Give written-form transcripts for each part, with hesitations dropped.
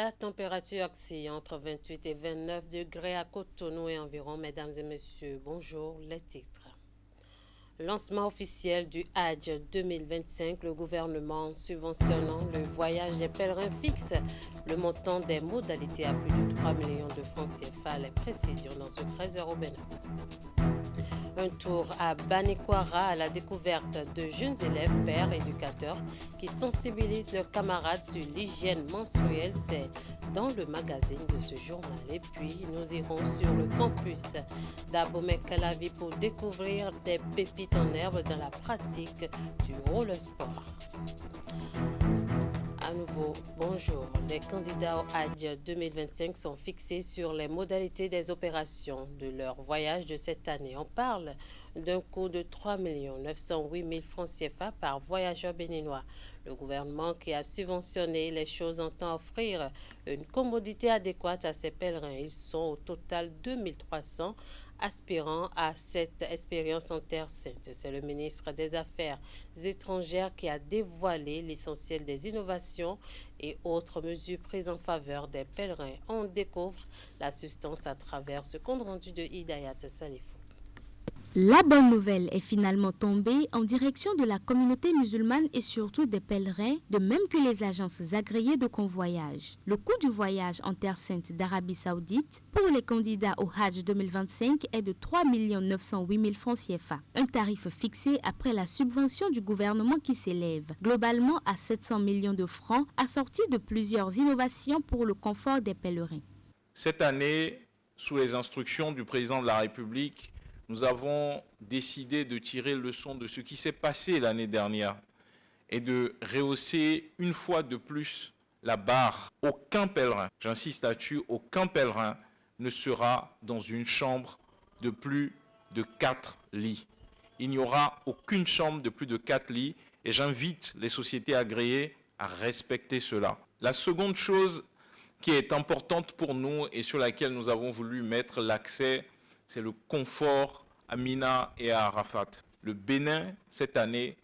La température oscille entre 28 et 29 degrés à Cotonou et environ. Mesdames et messieurs, bonjour, les titres. Lancement officiel du Hajj 2025, le gouvernement subventionnant le voyage des pèlerins fixe le montant des modalités à plus de 3 millions de francs CFA. Les précisions dans ce 13h au Bénin. Un tour à Banikwara à la découverte de jeunes élèves, pères, éducateurs qui sensibilisent leurs camarades sur l'hygiène menstruelle. C'est dans le magazine de ce journal. Et puis, nous irons sur le campus d'Abomey-Calavi pour découvrir des pépites en herbe dans la pratique du roller sport. À nouveau, bonjour. Les candidats au Hajj 2025 sont fixés sur les modalités des opérations de leur voyage de cette année. On parle d'un coût de 3 908 000 francs CFA par voyageur béninois. Le gouvernement qui a subventionné les choses entend offrir une commodité adéquate à ses pèlerins. Ils sont au total 2300 aspirant à cette expérience en Terre Sainte. C'est le ministre des Affaires étrangères qui a dévoilé l'essentiel des innovations et autres mesures prises en faveur des pèlerins. On découvre la substance à travers ce compte rendu de Hidayat Salifou. La bonne nouvelle est finalement tombée en direction de la communauté musulmane et surtout des pèlerins, de même que les agences agréées de convoyage. Le coût du voyage en Terre Sainte d'Arabie Saoudite pour les candidats au Hajj 2025 est de 3 908 000 francs CFA, un tarif fixé après la subvention du gouvernement qui s'élève globalement à 700 millions de francs, assorti de plusieurs innovations pour le confort des pèlerins. Cette année, sous les instructions du président de la République, nous avons décidé de tirer leçon de ce qui s'est passé l'année dernière et de rehausser une fois de plus la barre. Aucun pèlerin, j'insiste là-dessus, aucun pèlerin ne sera dans une chambre de plus de 4 lits. Il n'y aura aucune chambre de plus de 4 lits et j'invite les sociétés agréées à respecter cela. La seconde chose qui est importante pour nous et sur laquelle nous avons voulu mettre l'accent, c'est le confort à Mina et à Arafat. Le Bénin, cette année,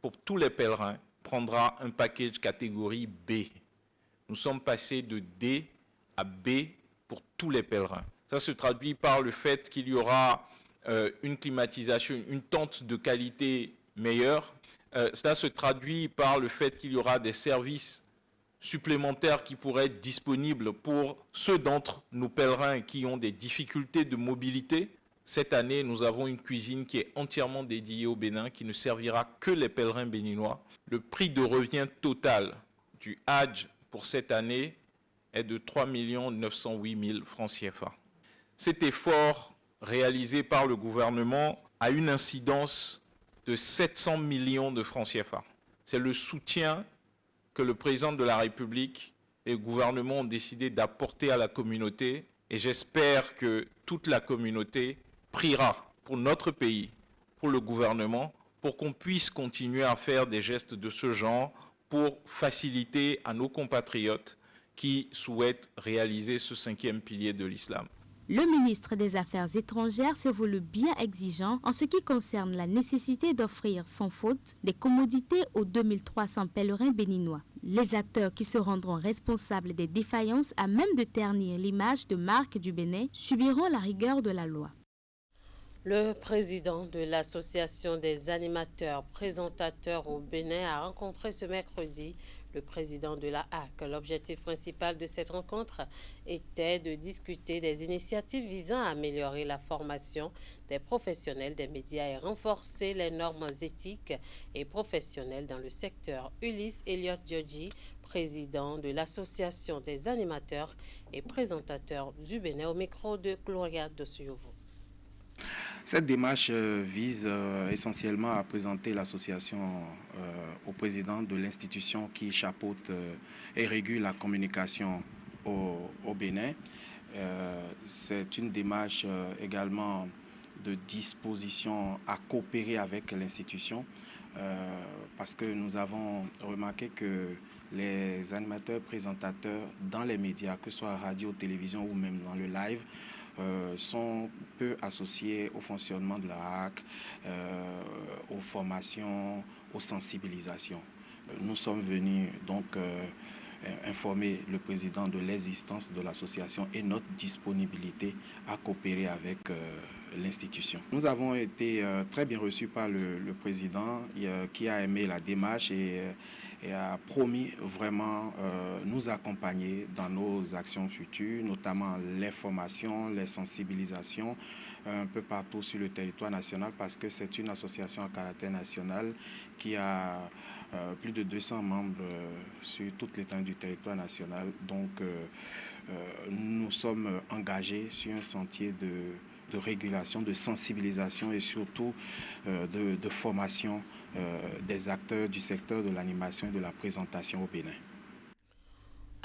pour tous les pèlerins, prendra un package catégorie B. Nous sommes passés de D à B pour tous les pèlerins. Ça se traduit par le fait qu'il y aura une climatisation, une tente de qualité meilleure. Cela se traduit par le fait qu'il y aura des services supplémentaires qui pourraient être disponibles pour ceux d'entre nos pèlerins qui ont des difficultés de mobilité. Cette année, nous avons une cuisine qui est entièrement dédiée au Bénin, qui ne servira que les pèlerins béninois. Le prix de revient total du Hajj pour cette année est de 3 908 000 francs CFA. Cet effort réalisé par le gouvernement a une incidence de 700 millions de francs CFA. C'est le soutien que le président de la République et le gouvernement ont décidé d'apporter à la communauté et j'espère que toute la communauté priera pour notre pays, pour le gouvernement, pour qu'on puisse continuer à faire des gestes de ce genre pour faciliter à nos compatriotes qui souhaitent réaliser ce 5e pilier de l'islam. Le ministre des Affaires étrangères s'est voulu bien exigeant en ce qui concerne la nécessité d'offrir sans faute des commodités aux 2300 pèlerins béninois. Les acteurs qui se rendront responsables des défaillances à même de ternir l'image de marque du Bénin subiront la rigueur de la loi. Le président de l'Association des animateurs présentateurs au Bénin a rencontré ce mercredi le président de la HAC. L'objectif principal de cette rencontre était de discuter des initiatives visant à améliorer la formation des professionnels des médias et renforcer les normes éthiques et professionnelles dans le secteur. Ulysse Elliott Djodji, président de l'Association des animateurs et présentateurs du Bénin, au micro de Gloria Dosuyovo. Cette démarche vise essentiellement à présenter l'association au président de l'institution qui chapeaute et régule la communication au Bénin. C'est une démarche également de disposition à coopérer avec l'institution parce que nous avons remarqué que les animateurs présentateurs dans les médias, que ce soit radio, télévision ou même dans le live, sont peu associés au fonctionnement de la HAC, aux formations, aux sensibilisations. Nous sommes venus donc informer le président de l'existence de l'association et notre disponibilité à coopérer avec l'institution. Nous avons été très bien reçus par le président qui a aimé la démarche et a promis vraiment nous accompagner dans nos actions futures, notamment l'information, les sensibilisations un peu partout sur le territoire national, parce que c'est une association à caractère national qui a plus de 200 membres sur toute l'étendue du territoire national. Donc nous sommes engagés sur un sentier de régulation, de sensibilisation et surtout de formation des acteurs du secteur de l'animation et de la présentation au Bénin.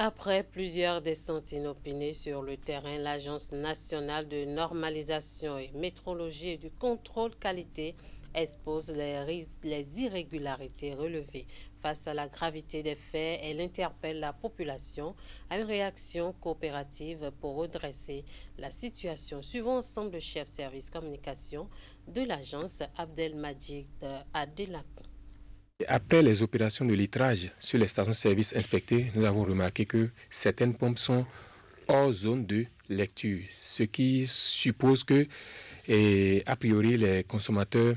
Après plusieurs descentes inopinées sur le terrain, l'Agence nationale de normalisation et métrologie et du contrôle qualité expose les irrégularités relevées. Face à la gravité des faits, elle interpelle la population à une réaction coopérative pour redresser la situation. Suivant ensemble le chef service communication de l'agence, Abdelmajid Adelakon. Après les opérations de litrage sur les stations-service inspectées, nous avons remarqué que certaines pompes sont hors zone de lecture, ce qui suppose que, a priori, les consommateurs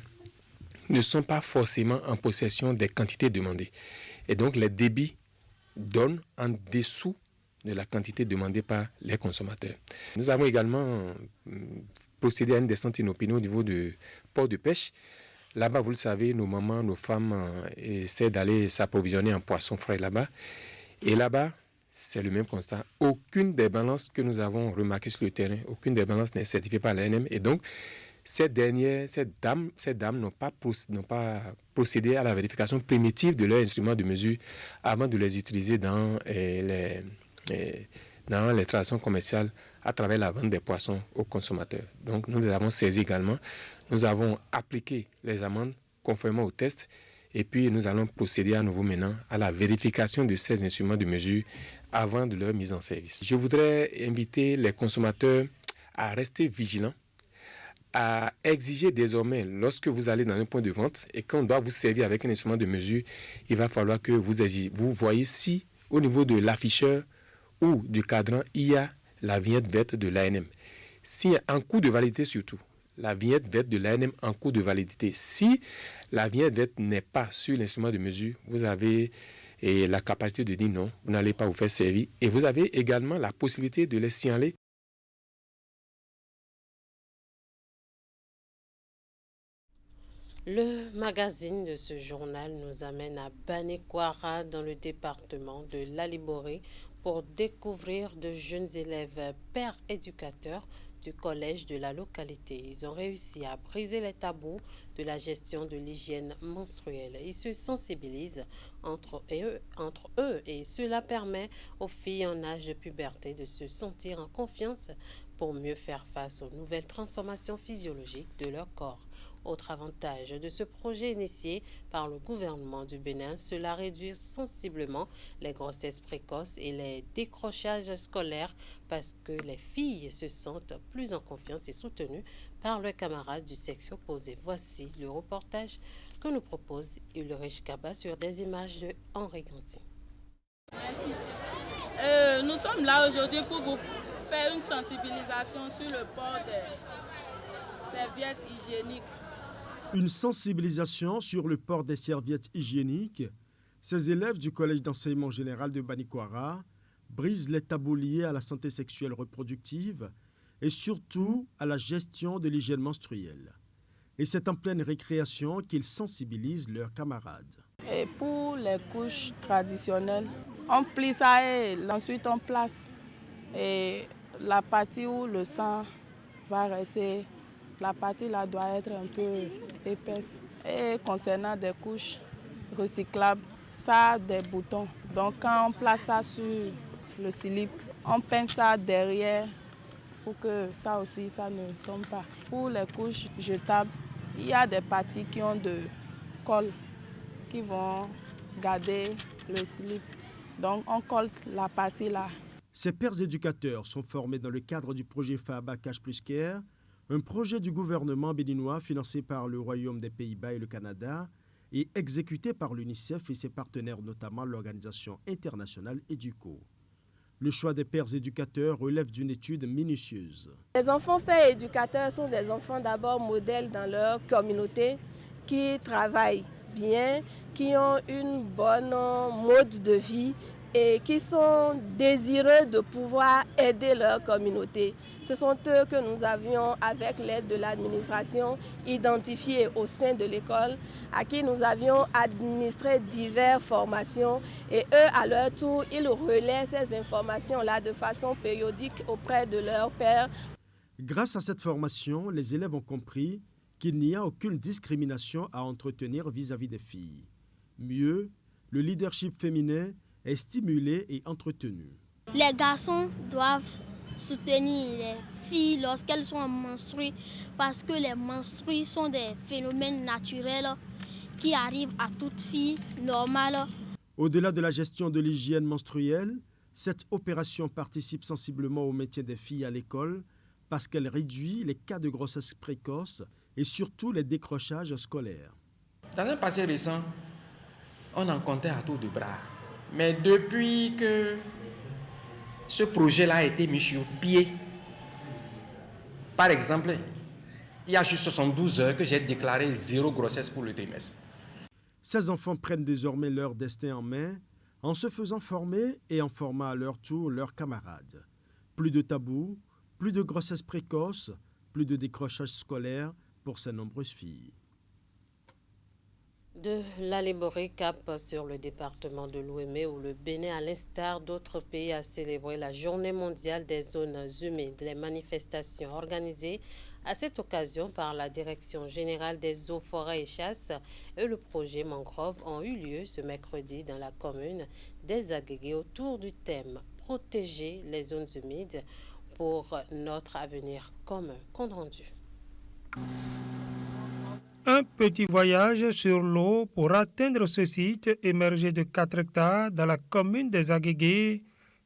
ne sont pas forcément en possession des quantités demandées. Et donc, les débits donnent en dessous de la quantité demandée par les consommateurs. Nous avons également procédé à une descente inopinée au niveau du port de pêche. Là-bas, vous le savez, nos mamans, nos femmes essaient d'aller s'approvisionner en poissons frais là-bas. Et là-bas, c'est le même constat. Aucune des balances que nous avons remarquées sur le terrain, aucune des balances n'est certifiée par l'ANM. Et donc, ces dames n'ont pas procédé à la vérification primitive de leurs instruments de mesure avant de les utiliser dans les transactions commerciales à travers la vente des poissons aux consommateurs. Donc, nous les avons saisis également. Nous avons appliqué les amendes conformément au test et puis nous allons procéder à nouveau maintenant à la vérification de ces instruments de mesure avant de leur mise en service. Je voudrais inviter les consommateurs à rester vigilants, à exiger désormais, lorsque vous allez dans un point de vente et qu'on doit vous servir avec un instrument de mesure, il va falloir que vous voyez si au niveau de l'afficheur ou du cadran, il y a la vignette verte de l'ANM. Si en cours de validité surtout, la vignette verte de l'ANM en cours de validité. Si la vignette verte n'est pas sur l'instrument de mesure, vous avez la capacité de dire non, vous n'allez pas vous faire servir. Et vous avez également la possibilité de les signaler. Le magazine de ce journal nous amène à Banekwara dans le département de l'Aliboré pour découvrir de jeunes élèves pères éducateurs du collège de la localité. Ils ont réussi à briser les tabous de la gestion de l'hygiène menstruelle. Ils se sensibilisent entre eux et cela permet aux filles en âge de puberté de se sentir en confiance pour mieux faire face aux nouvelles transformations physiologiques de leur corps. Autre avantage de ce projet initié par le gouvernement du Bénin, cela réduit sensiblement les grossesses précoces et les décrochages scolaires parce que les filles se sentent plus en confiance et soutenues par leurs camarades du sexe opposé. Voici le reportage que nous propose Ulrich Kaba sur des images de Henri Ganti. Merci. Nous sommes là aujourd'hui pour vous faire une sensibilisation sur le port des serviettes hygiéniques. Une sensibilisation sur le port des serviettes hygiéniques. Ces élèves du Collège d'enseignement général de Banekwara brisent les tabous liés à la santé sexuelle reproductive et surtout à la gestion de l'hygiène menstruelle. Et c'est en pleine récréation qu'ils sensibilisent leurs camarades. Et pour les couches traditionnelles, on plie ça et ensuite on place. Et la partie où le sang va rester, la partie là doit être un peu épaisse. Et concernant des couches recyclables, ça a des boutons. Donc quand on place ça sur le slip, on pince ça derrière pour que ça aussi, ça ne tombe pas. Pour les couches jetables, il y a des parties qui ont de colle qui vont garder le slip. Donc on colle la partie là. Ces pères éducateurs sont formés dans le cadre du projet FABA Cash Plus Care, un projet du gouvernement béninois financé par le Royaume des Pays-Bas et le Canada et exécuté par l'UNICEF et ses partenaires, notamment l'Organisation internationale EDUCO. Le choix des pères éducateurs relève d'une étude minutieuse. Les enfants pères éducateurs sont des enfants d'abord modèles dans leur communauté, qui travaillent bien, qui ont une bonne mode de vie et qui sont désireux de pouvoir aider leur communauté. Ce sont eux que nous avions, avec l'aide de l'administration, identifiés au sein de l'école, à qui nous avions administré diverses formations et eux, à leur tour, ils relaient ces informations-là de façon périodique auprès de leurs pairs. Grâce à cette formation, les élèves ont compris qu'il n'y a aucune discrimination à entretenir vis-à-vis des filles. Mieux, le leadership féminin est stimulé et entretenu. Les garçons doivent soutenir les filles lorsqu'elles sont menstruées parce que les menstrues sont des phénomènes naturels qui arrivent à toute fille normale. Au-delà de la gestion de l'hygiène menstruelle, cette opération participe sensiblement au maintien des filles à l'école parce qu'elle réduit les cas de grossesse précoce et surtout les décrochages scolaires. Dans un passé récent, on en comptait à tour de bras. Mais depuis que ce projet-là a été mis sur pied, par exemple, il y a juste 72 heures que j'ai déclaré 0 grossesse pour le trimestre. Ces enfants prennent désormais leur destin en main en se faisant former et en formant à leur tour leurs camarades. Plus de tabous, plus de grossesse précoce, plus de décrochage scolaire pour ces nombreuses filles. De l'Aléboré cap sur le département de l'Ouémé où le Bénin, à l'instar d'autres pays, a célébré la Journée mondiale des zones humides. Les manifestations organisées à cette occasion par la Direction générale des eaux, forêts et chasses et le projet Mangrove ont eu lieu ce mercredi dans la commune des Agégués autour du thème « Protéger les zones humides pour notre avenir commun ». Compte rendu. Un petit voyage sur l'eau pour atteindre ce site émergé de 4 hectares dans la commune des Agégués,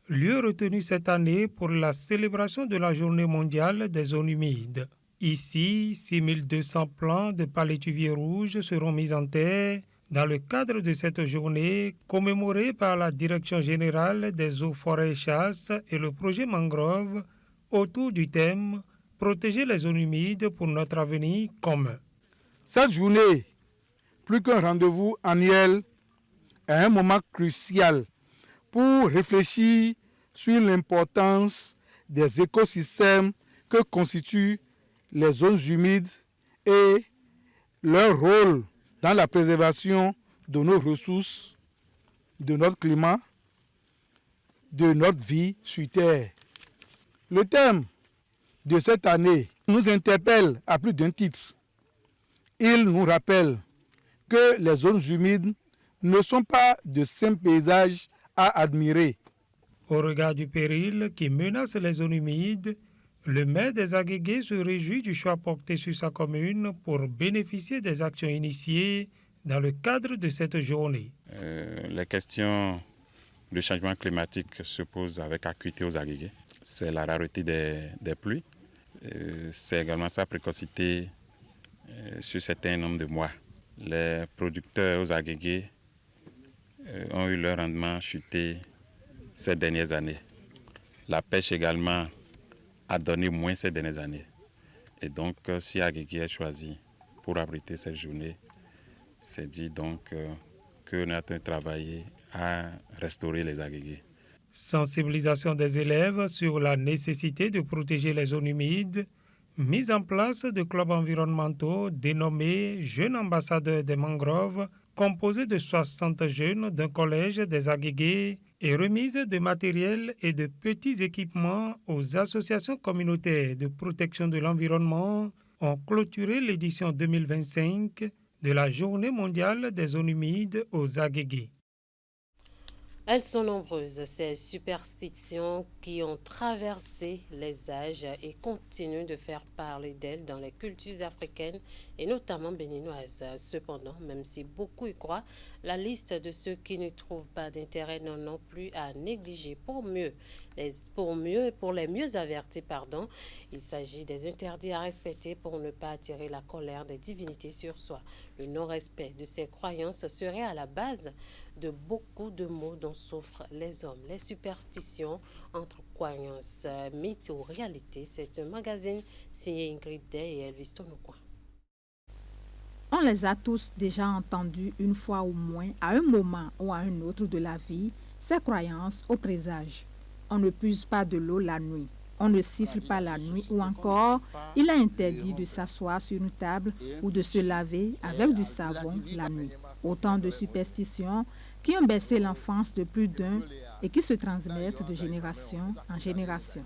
lieu retenu cette année pour la célébration de la Journée mondiale des zones humides. Ici, 6200 plants de palétuviers rouges seront mis en terre dans le cadre de cette journée commémorée par la Direction générale des eaux, forêts et chasses et le projet Mangrove autour du thème « Protéger les zones humides pour notre avenir commun ». Cette journée, plus qu'un rendez-vous annuel, est un moment crucial pour réfléchir sur l'importance des écosystèmes que constituent les zones humides et leur rôle dans la préservation de nos ressources, de notre climat, de notre vie sur Terre. Le thème de cette année nous interpelle à plus d'un titre. Il nous rappelle que les zones humides ne sont pas de simples paysages à admirer. Au regard du péril qui menace les zones humides, le maire des Agégués se réjouit du choix porté sur sa commune pour bénéficier des actions initiées dans le cadre de cette journée. Les questions du changement climatique se posent avec acuité aux Agégués. C'est la rareté des pluies, c'est également sa précocité sur certains nombres de mois. Les producteurs aux Agégués ont eu leur rendement chuté ces dernières années. La pêche également a donné moins ces dernières années. Et donc, si Agégué est choisi pour abriter cette journée, c'est dit donc que nous avons travaillé à restaurer les Agégués. Sensibilisation des élèves sur la nécessité de protéger les zones humides, mise en place de clubs environnementaux dénommés Jeunes ambassadeurs des mangroves, composés de 60 jeunes d'un collège des Agégués, et remise de matériel et de petits équipements aux associations communautaires de protection de l'environnement ont clôturé l'édition 2025 de la Journée mondiale des zones humides aux Agégués. Elles sont nombreuses, ces superstitions qui ont traversé les âges et continuent de faire parler d'elles dans les cultures africaines et notamment béninoises. Cependant, même si beaucoup y croient, la liste de ceux qui ne trouvent pas d'intérêt n'en ont plus à négliger. Pour mieux Pour les mieux avertir, il s'agit des interdits à respecter pour ne pas attirer la colère des divinités sur soi. Le non-respect de ces croyances serait à la base de beaucoup de maux dont souffrent les hommes. Les superstitions entre croyances, mythes ou réalités, c'est un magazine signé Ingrid Day et Elvis Tonoukoua. On les a tous déjà entendus une fois ou moins, à un moment ou à un autre de la vie, ces croyances au présage. On ne puise pas de l'eau la nuit, on ne siffle pas la nuit ou encore, il est interdit de s'asseoir sur une table ou de se laver avec du savon la nuit. Autant de superstitions qui ont bercé l'enfance de plus d'un et qui se transmettent de génération en génération.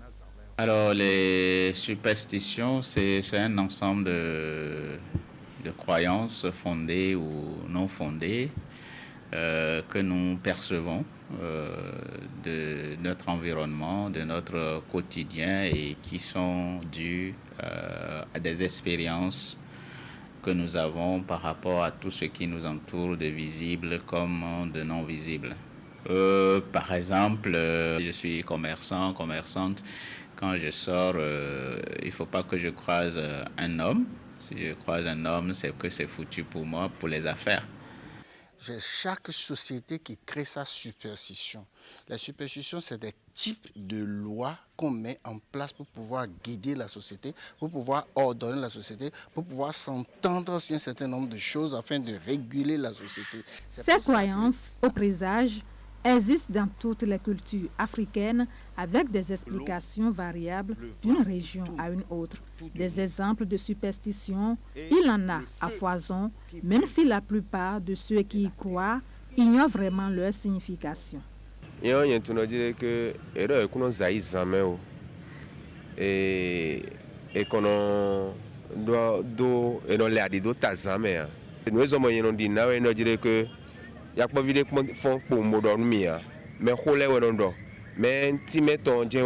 Alors les superstitions, c'est un ensemble de croyances fondées ou non fondées que nous percevons de notre environnement, de notre quotidien et qui sont dues à des expériences que nous avons par rapport à tout ce qui nous entoure, de visible comme de non visible. Par exemple, je suis commerçante. Quand je sors, il ne faut pas que je croise un homme. Si je croise un homme, c'est que c'est foutu pour moi, pour les affaires. Chaque société qui crée sa superstition. La superstition, c'est des types de lois qu'on met en place pour pouvoir guider la société, pour pouvoir ordonner la société, pour pouvoir s'entendre sur un certain nombre de choses afin de réguler la société. Ces croyances au présage existent dans toutes les cultures africaines avec des explications variables d'une région à une autre. Des exemples de superstitions, il en a à foison, même si la plupart de ceux qui y croient ignorent vraiment leur signification. Mais si mettons Dieu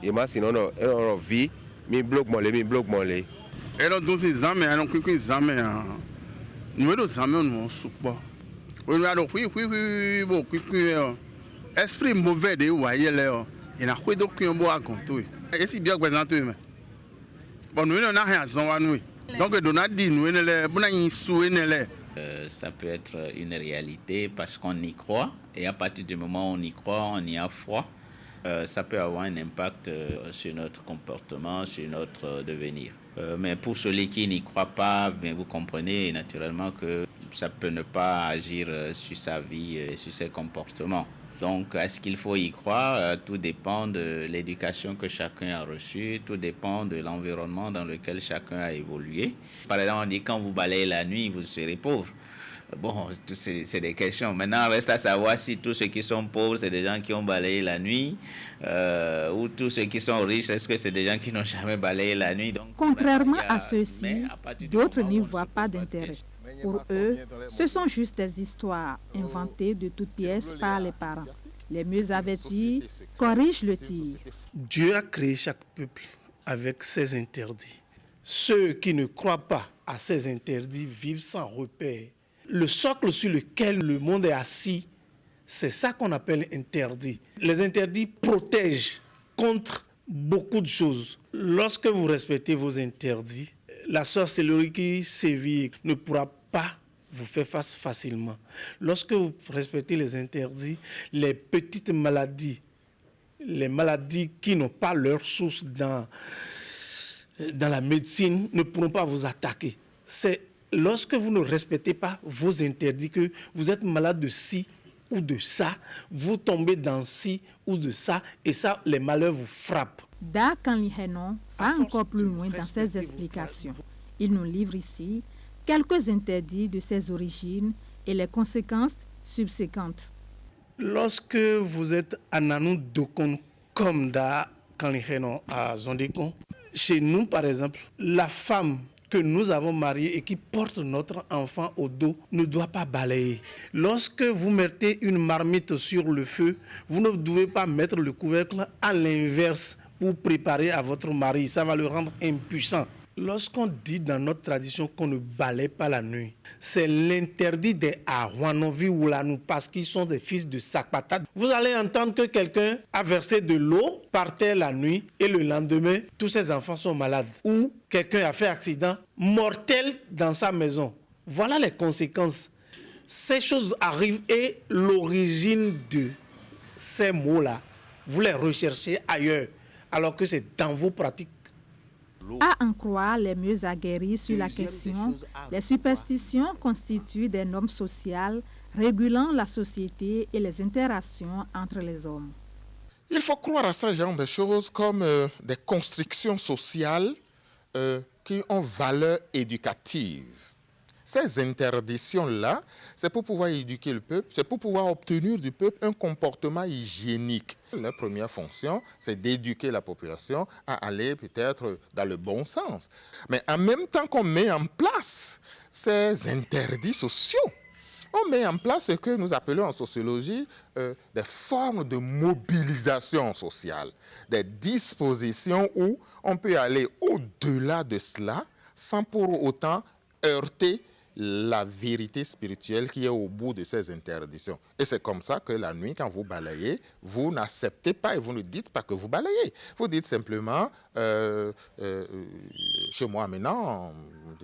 et moi sinon on vit mi bloc molé et donc dans ces amis on que jamais nous nos amis on soupe on a donc oui bon esprit mauvais de voyer là il a quoi donc un bon à compter et si bien présenté mais bon nous on a rien à nous donc donner dit nous les bon y souvenir. Ça peut être une réalité parce qu'on y croit et à partir du moment où on y croit, on y a foi. Ça peut avoir un impact sur notre comportement, sur notre devenir. Mais pour celui qui n'y croit pas, bien vous comprenez naturellement que ça peut ne pas agir sur sa vie et sur ses comportements. Donc, est-ce qu'il faut y croire? Tout dépend de l'éducation que chacun a reçue, tout dépend de l'environnement dans lequel chacun a évolué. Par exemple, on dit quand vous balayez la nuit, vous serez pauvre. Bon, c'est des questions. Maintenant, reste à savoir si tous ceux qui sont pauvres, c'est des gens qui ont balayé la nuit, ou tous ceux qui sont riches, est-ce que c'est des gens qui n'ont jamais balayé la nuit? Donc, contrairement à ceux-ci, d'autres n'y voient pas d'intérêt. Pour eux, ce sont juste des histoires inventées de toutes pièces par les parents. Les mieux avertis corrigent le tir. Dieu a créé chaque peuple avec ses interdits. Ceux qui ne croient pas à ces interdits vivent sans repère. Le socle sur lequel le monde est assis, c'est ça qu'on appelle interdit. Les interdits protègent contre beaucoup de choses. Lorsque vous respectez vos interdits, la sorcellerie qui sévit ne pourra pas vous faire face facilement. Lorsque vous respectez les interdits, les petites maladies, les maladies qui n'ont pas leur source dans la médecine ne pourront pas vous attaquer. C'est lorsque vous ne respectez pas vos interdits que vous êtes malade de ci ou de ça, vous tombez dans ci ou de ça, et ça, les malheurs vous frappent. Da Kanli Henon va encore plus loin dans ses explications. Il nous livre ici quelques interdits de ses origines et les conséquences subséquentes. Lorsque vous êtes à Nanou Dokon, comme Da Kanli Henon à Zondekon, chez nous par exemple, la femme que nous avons mariée et qui porte notre enfant au dos ne doit pas balayer. Lorsque vous mettez une marmite sur le feu, vous ne devez pas mettre le couvercle à l'inverse pour préparer à votre mari. Ça va le rendre impuissant. Lorsqu'on dit dans notre tradition qu'on ne balaye pas la nuit, c'est l'interdit des Arwanovi Oulanou parce qu'ils sont des fils de Sakpata. Vous allez entendre que quelqu'un a versé de l'eau par terre la nuit et le lendemain, tous ses enfants sont malades. Ou quelqu'un a fait accident mortel dans sa maison. Voilà les conséquences. Ces choses arrivent et l'origine de ces mots-là, vous les recherchez ailleurs, alors que c'est dans vos pratiques. À en croire les mieux aguerris sur la question, les superstitions constituent des normes sociales régulant la société et les interactions entre les hommes. Il faut croire à ce genre de choses comme des constructions sociales qui ont valeur éducative. Ces interditions-là, c'est pour pouvoir éduquer le peuple, c'est pour pouvoir obtenir du peuple un comportement hygiénique. La première fonction, c'est d'éduquer la population à aller peut-être dans le bon sens. Mais en même temps qu'on met en place ces interdits sociaux, on met en place ce que nous appelons en sociologie des formes de mobilisation sociale, des dispositions où on peut aller au-delà de cela sans pour autant heurter la vérité spirituelle qui est au bout de ces interdictions. Et c'est comme ça que la nuit, quand vous balayez, vous n'acceptez pas et vous ne dites pas que vous balayez. Vous dites simplement, chez moi maintenant,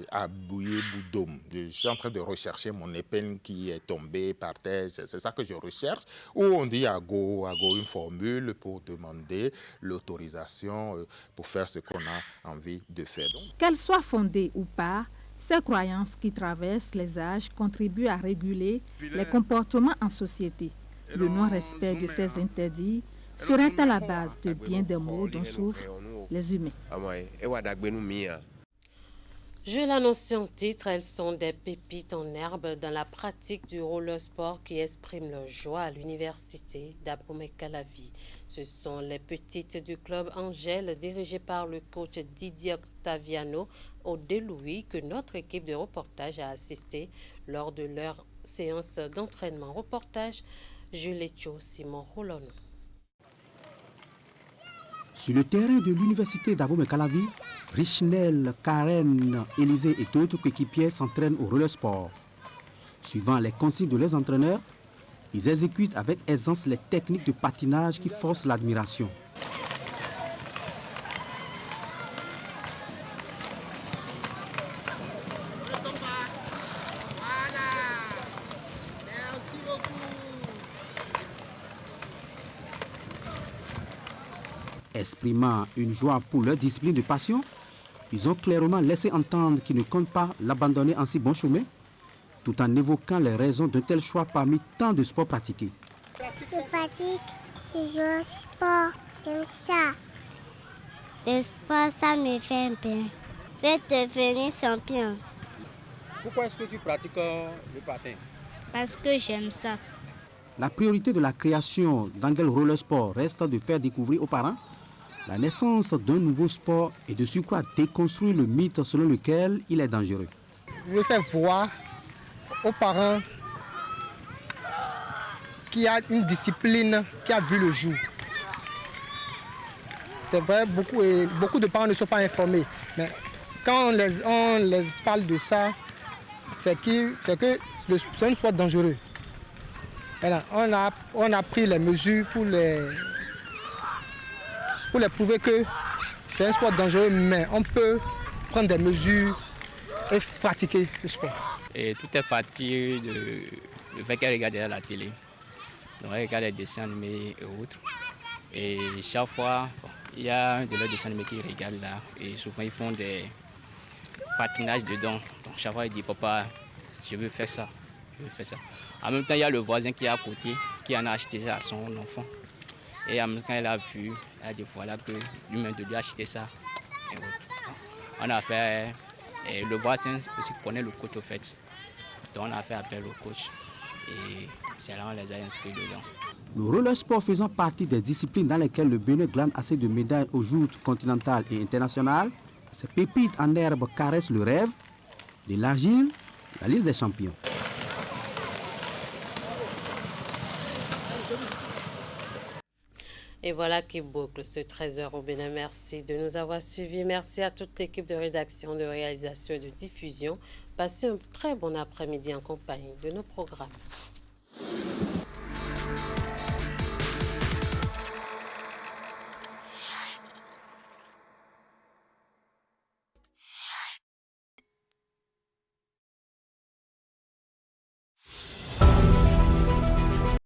à Bouillé-Boudoum, je suis en train de rechercher mon épingle qui est tombée par terre, c'est ça que je recherche. Ou on dit à go une formule pour demander l'autorisation pour faire ce qu'on a envie de faire. Qu'elles soient fondées ou pas, ces croyances qui traversent les âges contribuent à réguler les comportements en société. Le non-respect de ces interdits serait à la base de bien des maux dont souffrent les humains. Je l'annonçais en titre, elles sont des pépites en herbe dans la pratique du roller sport qui expriment leur joie à l'université d'Abomey-Calavi. Ce sont les petites du club Angèle dirigé par le coach Didier Octaviano au Delouis que notre équipe de reportage a assisté lors de leur séance d'entraînement. Reportage Juletio Simon Rolon. Sur le terrain de l'université d'Abomey-Calavi, Richnel, Karen, Élisée et d'autres coéquipiers s'entraînent au roller sport. Suivant les consignes de leurs entraîneurs, ils exécutent avec aisance les techniques de patinage qui forcent l'admiration. Exprimant une joie pour leur discipline de passion, ils ont clairement laissé entendre qu'ils ne comptent pas l'abandonner en si bon chemin, tout en évoquant les raisons d'un tel choix parmi tant de sports pratiqués. Je pratique, je joue au sport, j'aime ça. Le sport, ça me fait un bien. Je vais devenir champion. Pourquoi est-ce que tu pratiques le patin? Parce que j'aime ça. La priorité de la création d'Angel Roller Sport reste de faire découvrir aux parents la naissance d'un nouveau sport et de surcroît déconstruire le mythe selon lequel il est dangereux. Je veux faire voir aux parents qu'il y a une discipline qui a vu le jour. C'est vrai, beaucoup de parents ne sont pas informés, mais quand on les parle de ça, c'est que c'est un sport dangereux. Voilà, on a pris les mesures pour les prouver que c'est un sport dangereux, mais on peut prendre des mesures et pratiquer ce sport. Et tout est parti du fait qu'elle regardait la télé. Donc elle regarde les dessins animés et autres. Et chaque fois, il y a un de leurs dessins animés qui regarde là. Et souvent, ils font des patinages dedans. Donc chaque fois, il dit, papa, je veux faire ça. Je veux faire ça. En même temps, il y a le voisin qui est à côté, qui en a acheté ça à son enfant. Et en même temps, elle a vu, elle a dit voilà que lui-même de lui acheter ça. Et on a fait, et le voisin aussi connaît le coach au fait. Donc on a fait appel au coach et c'est là on les a inscrits dedans. Le roller sport faisant partie des disciplines dans lesquelles le Bénin glane assez de médailles aux joutes continentales et internationales, ces pépites en herbe caressent le rêve de l'Agile, la liste des champions. Et voilà qui boucle ce 13h au Bénin. Merci de nous avoir suivis. Merci à toute l'équipe de rédaction, de réalisation et de diffusion. Passez un très bon après-midi en compagnie de nos programmes.